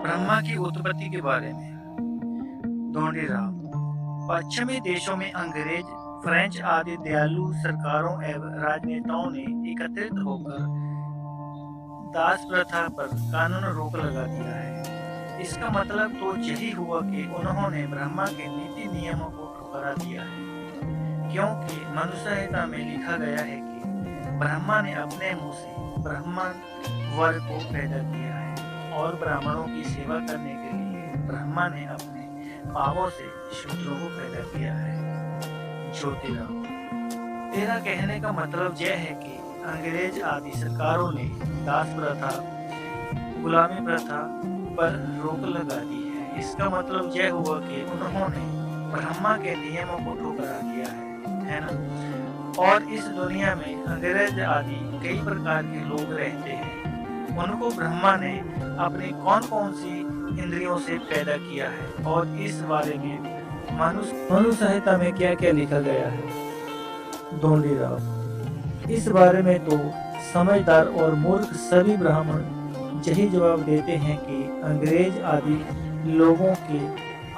ब्रह्मा की उत्पत्ति के बारे में। ढोंडीराम। पश्चिमी देशों में अंग्रेज, फ्रेंच आदि दयालु सरकारों एवं राजनेताओं ने एकत्रित होकर दास प्रथा पर कानून रोक लगा दिया है। इसका मतलब तो यही हुआ कि उन्होंने ब्रह्मा के नीति नियमों को ठुकरा दिया है, क्योंकि मनु संहिता में लिखा गया है कि ब्रह्मा ने अपने मुंह से ब्राह्मण वर्ग को पैदा किया है और ब्राह्मणों की सेवा करने के लिए ब्रह्मा ने अपने पापों से शूद्रों को पैदा किया है। ज्योतिराव। तेरा कहने का मतलब यह है कि अंग्रेज आदि सरकारों ने दास प्रथा, गुलामी प्रथा पर रोक लगा दी है। इसका मतलब यह हुआ कि उन्होंने ब्रह्मा के नियमों को ठुकरा दिया है ना। और इस दुनिया में अंग्रेज आदि कई प्रकार के लोग रहते हैं। उनको ब्रह्मा ने अपनी कौन कौन सी इंद्रियों से पैदा किया है और इस बारे में मनु संहिता में क्या क्या लिखा गया है। ढोंडीराव। इस बारे में तो समझदार और मूर्ख सभी ब्राह्मण यही जवाब देते हैं कि अंग्रेज आदि लोगों के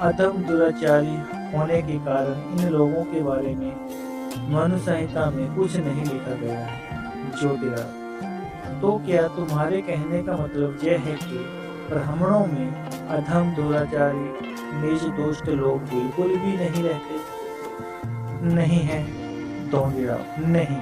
अधम दुराचारी होने के कारण इन लोगों के बारे में मनु संहिता में कुछ नहीं लिखा गया है। ज्योतिराव। तो क्या तुम्हारे कहने का मतलब यह है कि ब्राह्मणों में अधम दुराचारी नीच दुष्ट लोग बिल्कुल भी नहीं रहते? नहीं है। ढोंडीराव। नहीं,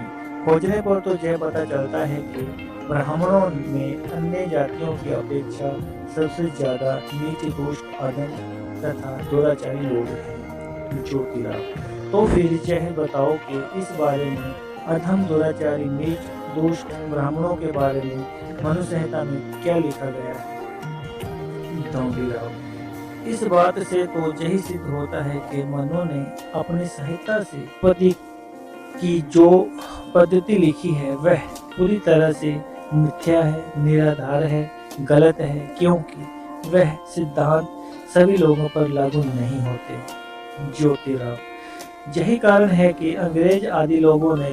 खोजने पर तो यह पता चलता है कि ब्राह्मणों में अन्य जातियों की अपेक्षा सबसे ज्यादा नीच दुष्ट अधम तथा दुराचारी लोग हैं। ज्योतिराव। तो फिर यह बताओ कि इस बारे में अधम दुराचारी नीच दुष्ट ब्राह्मणों के बारे में मनु संहिता में क्या लिखा गया है। ढोंडीराव। इस बात से तो यही सिद्ध होता है कि मनु ने अपनी संहिता से पति की जो पद्धति लिखी है वह पूरी तरह से मिथ्या है, निराधार है, गलत है, क्योंकि वह सिद्धांत सभी लोगों पर लागू नहीं होते। ज्योतिराव। यही कारण है कि अंग्रेज आदि लोगों ने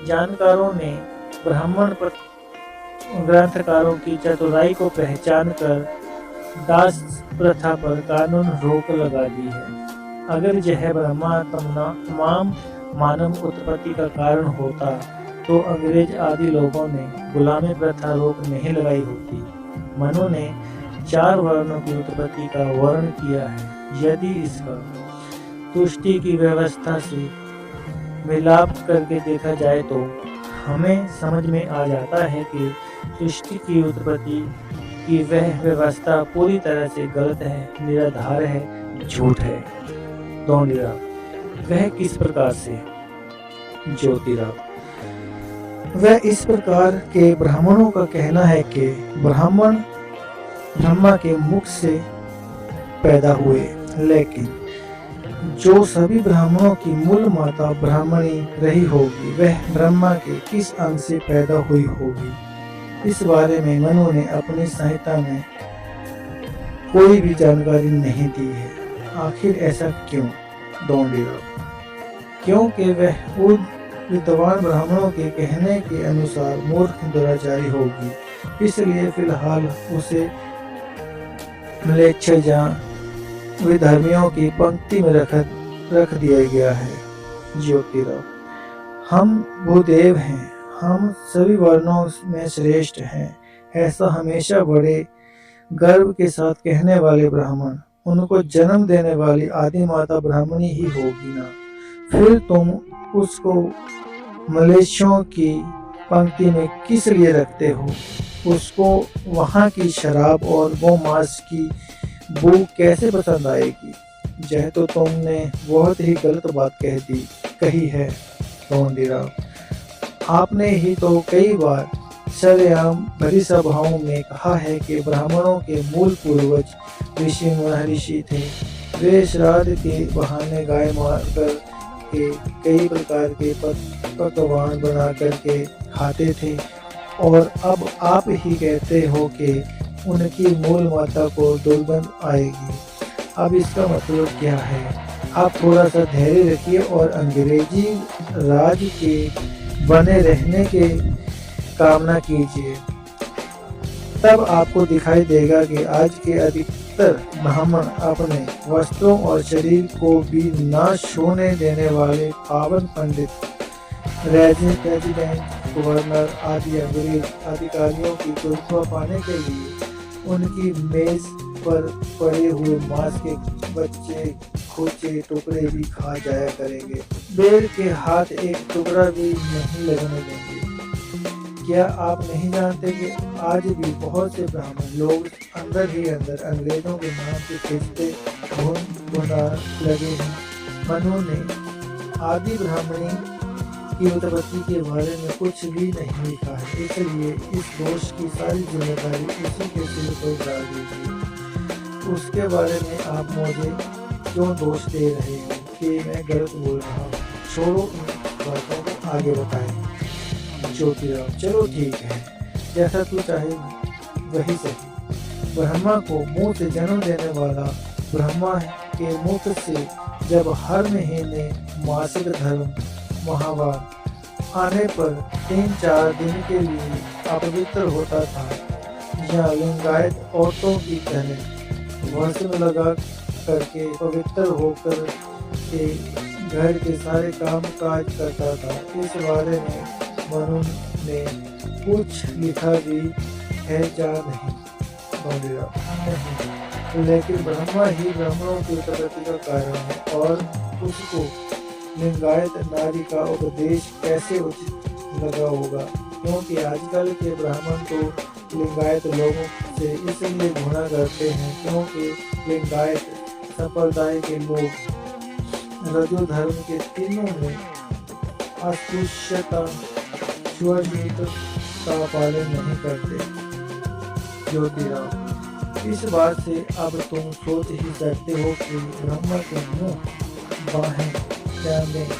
जानकारों ने ब्राह्मण ग्रंथकारों की चतुराई को पहचान कर दास प्रथा पर कानून रोक लगा दी है। अगर यह ब्रह्मा तमाम मानव उत्पत्ति का कारण होता तो अंग्रेज आदि लोगों ने गुलामी प्रथा रोक नहीं लगाई होती। मनु ने 4 वर्णों की उत्पत्ति का वर्णन किया है। यदि इसका तुष्टि की व्यवस्था से मिलाप करके देखा जाए तो हमें समझ में आ जाता है कि सृष्टि की उत्पत्ति की वह व्यवस्था पूरी तरह से गलत है, निराधार है, झूठ है। ढोंडीराव। वह किस प्रकार से? ज्योतिराव। वह इस प्रकार के ब्राह्मणों का कहना है कि ब्राह्मण ब्रह्मा के मुख से पैदा हुए, लेकिन जो सभी ब्राह्मणों की मूल माता ब्राह्मणी रही होगी वह ब्रह्मा के किस अंग से पैदा हुई होगी, इस बारे में मनु ने अपनी संहिता में कोई भी जानकारी नहीं दी है। आखिर ऐसा क्यों? ढोंडीराव। क्योंकि वह उन विद्वान ब्राह्मणों के कहने के अनुसार मूर्ख दुराचारी होगी, इसलिए फिलहाल उसे म्लेच्छ या विधर्मियों की पंक्ति में रख दिया गया है। ज्योतिराव। हम भूदेव हैं, हम सभी वर्णों में श्रेष्ठ हैं, ऐसा हमेशा बड़े गर्व के साथ कहने वाले ब्राह्मण, उनको जन्म देने वाली आदि माता ब्राह्मणी ही होगी ना। फिर तुम उसको मलेशियों की पंक्ति में किस लिए रखते हो? उसको वहाँ की शराब और गोमांस की बू कैसे पसंद आएगी? यह तो तुमने बहुत ही गलत बात कही है। ढोंडीराव। आपने ही तो कई बार सरेआम भरी सभाओं में कहा है कि ब्राह्मणों के मूल पूर्वज ऋषि महर्षि थे। वे श्राद्ध के बहाने गाय मार कर के कई प्रकार के पकवान बना करके खाते थे, और अब आप ही कहते हो कि उनकी मूल माता को दुर्गंध आएगी। अब इसका मतलब क्या है? आप थोड़ा सा धैर्य रखिए और अंग्रेजी राज के बने रहने के कामना कीजिए। तब आपको दिखाई देगा कि आज के अधिकतर ब्राह्मण अपने वस्त्रों और शरीर को भी न छूने देने वाले पावन पंडित, रेजिडेंट, गवर्नर आदि अंग्रेज अधिकारियों की कृपा पाने के लिए उनकी मेज पर पड़े हुए मांस के बच्चे खोचे टुकड़े भी खा जाया करेंगे। बेर के हाथ एक टुकड़ा भी नहीं लगने देंगे। क्या आप नहीं जानते कि आज भी बहुत से ब्राह्मण लोग अंदर ही अंदर अंग्रेजों के नाम के खिस्से भुना लगे हैं। मनु ने आदि ब्राह्मणी की उत्पत्ति के बारे में कुछ भी नहीं लिखा है, इसलिए इस दोष की सारी जिम्मेदारी उसी के सिर पर डाल दीजिए। उसके बारे में आप मुझे क्यों दोष दे रहे हो कि मैं गलत बोल रहा हूँ? छोड़ो इन बातों को, आगे बताएं। ज्योतिराव: चलो ठीक है, जैसा तू चाहे वही सही। ब्रह्मा को मुंह से जन्म देने वाला ब्रह्मा के मुख से जब हर महीने मासिक धर्म माहवार आने पर 3-4 दिन के लिए अपवित्र होता था, या लिंगायत औरतों की तरह भस्म लगा करके पवित्र होकर के घर के सारे काम काज करता था। इस बारे में मनु ने कुछ लिखा भी है या नहीं? नहीं, लेकिन ब्रह्मा ही ब्राह्मणों की उत्पत्ति का कारण है, और उसको लिंगायत नारी का उपदेश कैसे उचित लगा होगा? क्योंकि आजकल के ब्राह्मण तो लिंगायत लोगों से इसलिए घृणा करते हैं क्योंकि लिंगायत संप्रदाय के लोग रजो धर्म के तीनों में अस्पृश्यता, छुआछूत का पालन नहीं करते। ज्योतिराव: इस बात से अब तुम सोच ही सकते हो कि ब्रह्मा के मुंह, बाहें, जांघें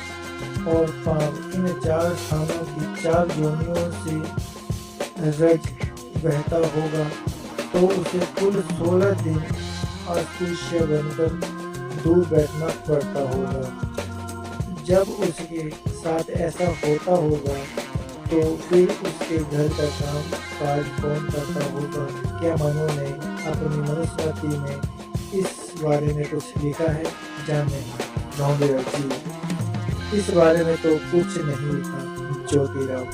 और पांव, इन 4 स्थानों की 4 योनियों से रज बहता होगा, तो उसे कुल 16 दिन अस्पृश्य बनकर दूर बैठना पड़ता होगा। जब उसके साथ ऐसा होता होगा तो फिर उसके घर का काम काज कौन करता होगा? क्या मनु ने अपनी मनुस्मृति में इस बारे में कुछ लिखा है? जाने नौबेरा जी, इस बारे में तो कुछ नहीं लिखा। ज्योतिराव: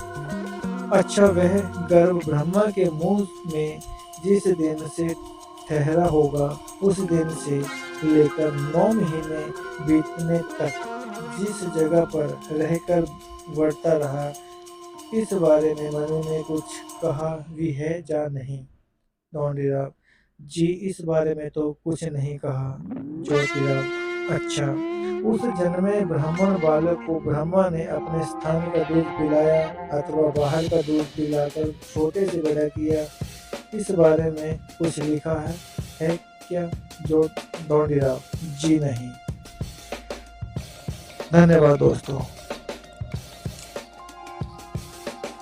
अच्छा, वह गर्भ ब्रह्मा के मुंह में जिस दिन से ठहरा होगा, उस दिन से लेकर 9 महीने बीतने तक जिस जगह पर रहकर बढ़ता रहा, इस बारे में मनु ने कुछ कहा भी है या नहीं? नौबेरा जी, इस बारे में तो कुछ नहीं कहा। ज्योतिराव: अच्छा, उस जन्मे ब्राह्मण बालक को ब्रह्मा ने अपने स्थान का दूध पिलाया अथवा बाहर का दूध पिलाकर छोटे से बड़ा किया, इस बारे में कुछ लिखा है क्या? नौबेरा जी, नहीं। धन्यवाद दोस्तों।